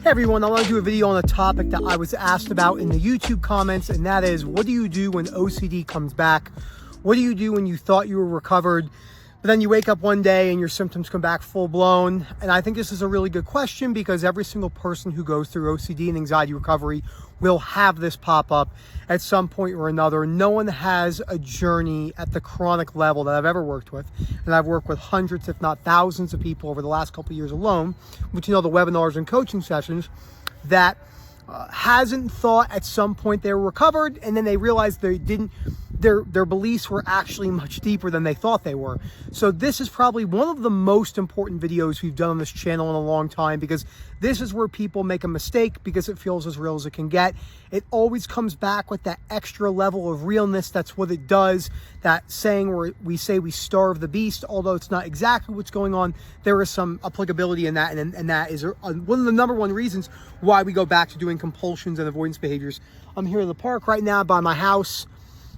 Hey everyone, I want to do a video on a topic that I was asked about in the YouTube comments, and that is, what do you do when OCD comes back? What do you do when you thought you were recovered, but then you wake up one day and your symptoms come back full blown? And I think this is a really good question because every single person who goes through OCD and anxiety recovery will have this pop up at some point or another. No one has a journey at the chronic level that I've ever worked with. And I've worked with hundreds, if not thousands of people over the last couple of years alone, which, the webinars and coaching sessions, that hasn't thought at some point they were recovered, and then they realized they didn't, their beliefs were actually much deeper than they thought they were. So this is probably one of the most important videos we've done on this channel in a long time, because this is where people make a mistake because it feels as real as it can get. It always comes back with that extra level of realness. That's what it does. That saying where we say we starve the beast, although it's not exactly what's going on, there is some applicability in that, and that is one of the number one reasons why we go back to doing compulsions and avoidance behaviors. I'm here in the park right now by my house.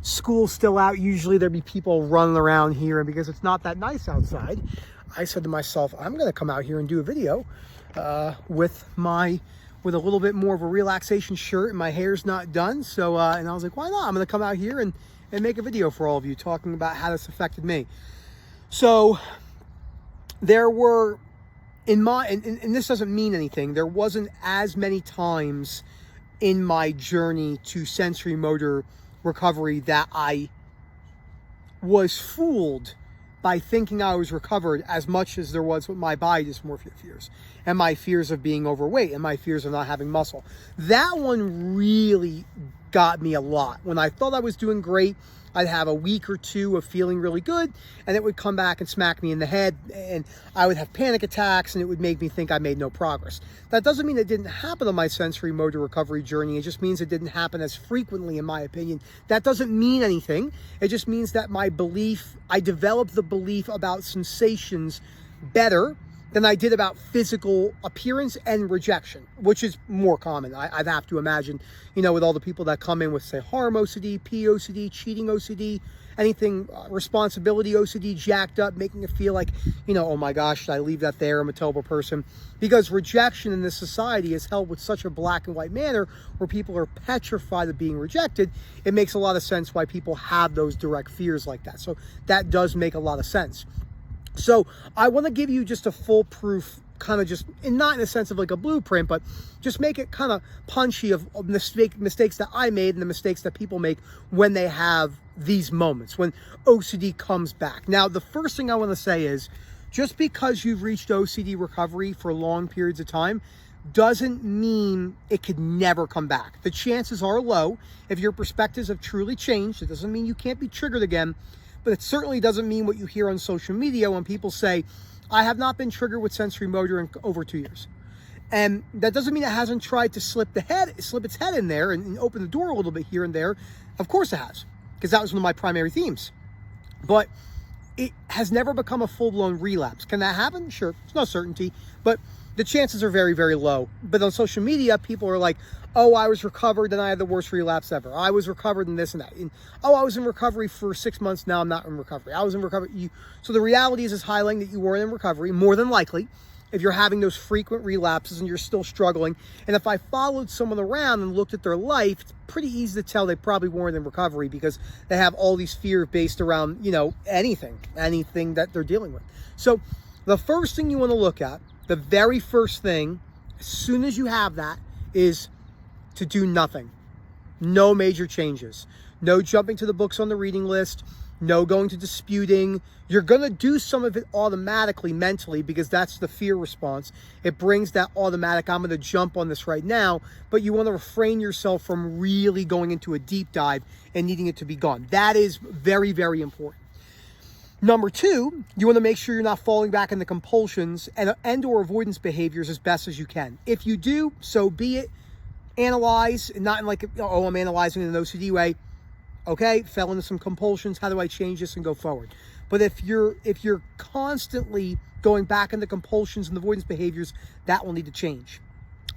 School's still out. Usually there'd be people running around here, and because it's not that nice outside, I said to myself, I'm going to come out here and do a video with a little bit more of a relaxation shirt, and my hair's not done. So, and I was like, why not? I'm going to come out here and make a video for all of you talking about how this affected me. So there were, and this doesn't mean anything, there wasn't as many times in my journey to sensory motor recovery that I was fooled by thinking I was recovered as much as there was with my body dysmorphia fears and my fears of being overweight and my fears of not having muscle. That one really got me a lot. When I thought I was doing great, I'd have a week or two of feeling really good, and it would come back and smack me in the head, and I would have panic attacks, and it would make me think I made no progress. That doesn't mean it didn't happen on my sensory motor recovery journey. It just means it didn't happen as frequently, in my opinion. That doesn't mean anything. It just means that I developed the belief about sensations better than I did about physical appearance and rejection, which is more common. I'd have to imagine, with all the people that come in with, say, harm OCD, POCD, cheating OCD, anything, responsibility OCD, jacked up, making it feel like, oh my gosh, should I leave that there? I'm a terrible person. Because rejection in this society is held with such a black and white manner where people are petrified of being rejected. It makes a lot of sense why people have those direct fears like that. So that does make a lot of sense. So I want to give you just a foolproof kind of not in a sense of like a blueprint, but just make it kind of punchy of mistakes that I made and the mistakes that people make when they have these moments, when OCD comes back. Now, the first thing I want to say is, just because you've reached OCD recovery for long periods of time doesn't mean it could never come back. The chances are low. If your perspectives have truly changed, it doesn't mean you can't be triggered again. But it certainly doesn't mean what you hear on social media when people say, I have not been triggered with sensory motor in over 2 years. And that doesn't mean it hasn't tried to slip its head in there and open the door a little bit here and there. Of course it has, because that was one of my primary themes. But it has never become a full-blown relapse. Can that happen? Sure, it's no certainty, but the chances are very, very low. But on social media, people are like, oh, I was recovered and I had the worst relapse ever. I was recovered in this and that. And, oh, I was in recovery for 6 months. Now I'm not in recovery. I was in recovery. So the reality is highlighting that you weren't in recovery, more than likely, if you're having those frequent relapses and you're still struggling. And if I followed someone around and looked at their life, it's pretty easy to tell they probably weren't in recovery, because they have all these fears based around, anything that they're dealing with. So the first thing you want to look at, the very first thing, as soon as you have that, is to do nothing. No major changes. No jumping to the books on the reading list. No going to disputing. You're going to do some of it automatically mentally, because that's the fear response. It brings that automatic, I'm going to jump on this right now, but you want to refrain yourself from really going into a deep dive and needing it to be gone. That is very, very important. Number two, you want to make sure you're not falling back into compulsions and or avoidance behaviors as best as you can. If you do, so be it. Analyze, not in like, oh, I'm analyzing in an OCD way. Okay, fell into some compulsions. How do I change this and go forward? But if you're constantly going back into compulsions and avoidance behaviors, that will need to change.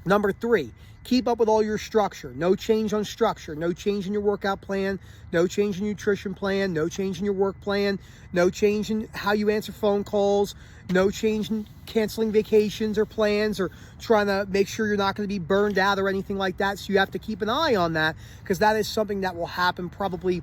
Number 3, keep up with all your structure. No change on structure. No change in your workout plan. No change in your nutrition plan. No change in your work plan. No change in how you answer phone calls. No change in canceling vacations or plans or trying to make sure you're not going to be burned out or anything like that. So you have to keep an eye on that, because that is something that will happen probably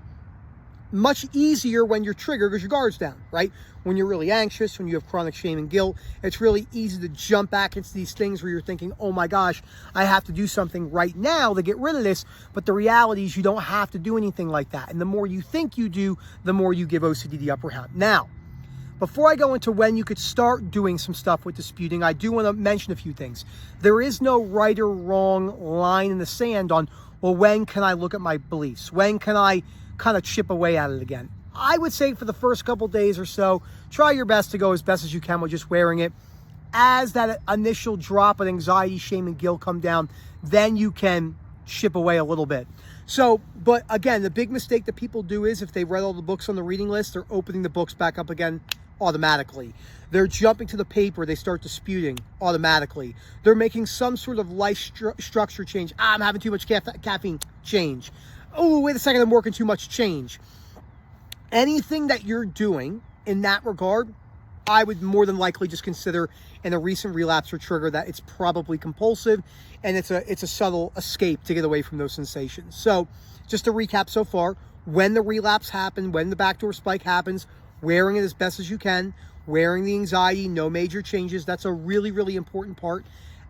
much easier when you're triggered because your guard's down, right? When you're really anxious, when you have chronic shame and guilt, it's really easy to jump back into these things where you're thinking, oh my gosh, I have to do something right now to get rid of this. But the reality is you don't have to do anything like that. And the more you think you do, the more you give OCD the upper hand. Now, before I go into when you could start doing some stuff with disputing, I do want to mention a few things. There is no right or wrong line in the sand on, well, when can I look at my beliefs? When can I kind of chip away at it again? I would say for the first couple days or so, try your best to go as best as you can with just wearing it. As that initial drop of anxiety, shame, and guilt come down, then you can chip away a little bit. So, but again, the big mistake that people do is if they read all the books on the reading list, they're opening the books back up again automatically. They're jumping to the paper, they start disputing automatically. They're making some sort of life structure change. I'm having too much caffeine, change. Oh, wait a second, I'm working too much, change. Anything that you're doing in that regard, I would more than likely just consider in a recent relapse or trigger that it's probably compulsive and it's a subtle escape to get away from those sensations. So just to recap so far, when the relapse happened, when the backdoor spike happens, wearing it as best as you can, wearing the anxiety, no major changes. That's a really, really important part.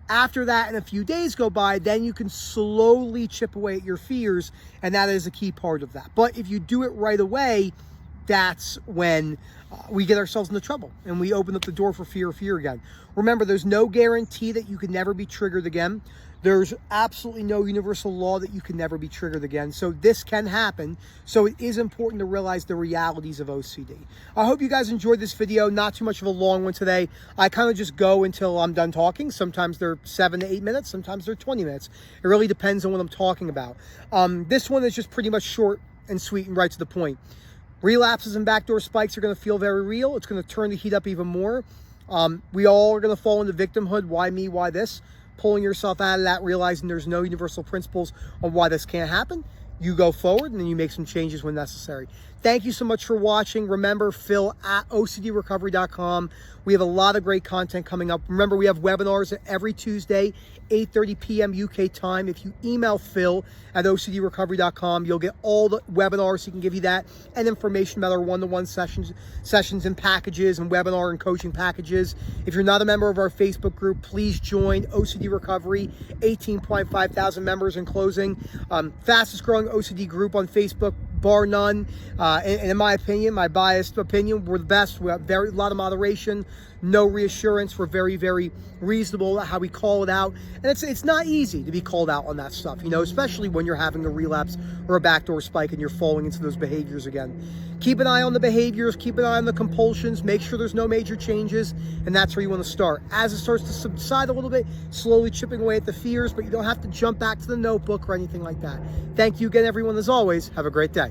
After that, and a few days go by, then you can slowly chip away at your fears, and that is a key part of that. But if you do it right away, that's when we get ourselves into trouble and we open up the door for fear again. Remember, there's no guarantee that you can never be triggered again. There's absolutely no universal law that you can never be triggered again. So this can happen. So it is important to realize the realities of OCD. I hope you guys enjoyed this video. Not too much of a long one today. I kind of just go until I'm done talking. Sometimes they're 7 to 8 minutes. Sometimes they're 20 minutes. It really depends on what I'm talking about. This one is just pretty much short and sweet and right to the point. Relapses and backdoor spikes are going to feel very real. It's going to turn the heat up even more. We all are going to fall into victimhood. Why me? Why this? Pulling yourself out of that, realizing there's no universal principles on why this can't happen. You go forward and then you make some changes when necessary. Thank you so much for watching. Remember, Phil at OCDrecovery.com. We have a lot of great content coming up. Remember, we have webinars every Tuesday, 8:30 p.m. UK time. If you email Phil at OCDrecovery.com, you'll get all the webinars. He can give you that and information about our one-to-one sessions and packages and webinar and coaching packages. If you're not a member of our Facebook group, please join OCD Recovery. 18.5 thousand members in closing. Fastest growing OCD group on Facebook, bar none. And in my opinion, my biased opinion, we're the best. We have a lot of moderation, no reassurance. We're very, very reasonable at how we call it out. And it's not easy to be called out on that stuff, you know, especially when you're having a relapse or a backdoor spike and you're falling into those behaviors again. Keep an eye on the behaviors, keep an eye on the compulsions, make sure there's no major changes, and that's where you want to start. As it starts to subside a little bit, slowly chipping away at the fears, but you don't have to jump back to the notebook or anything like that. Thank you again, everyone. As always, have a great day.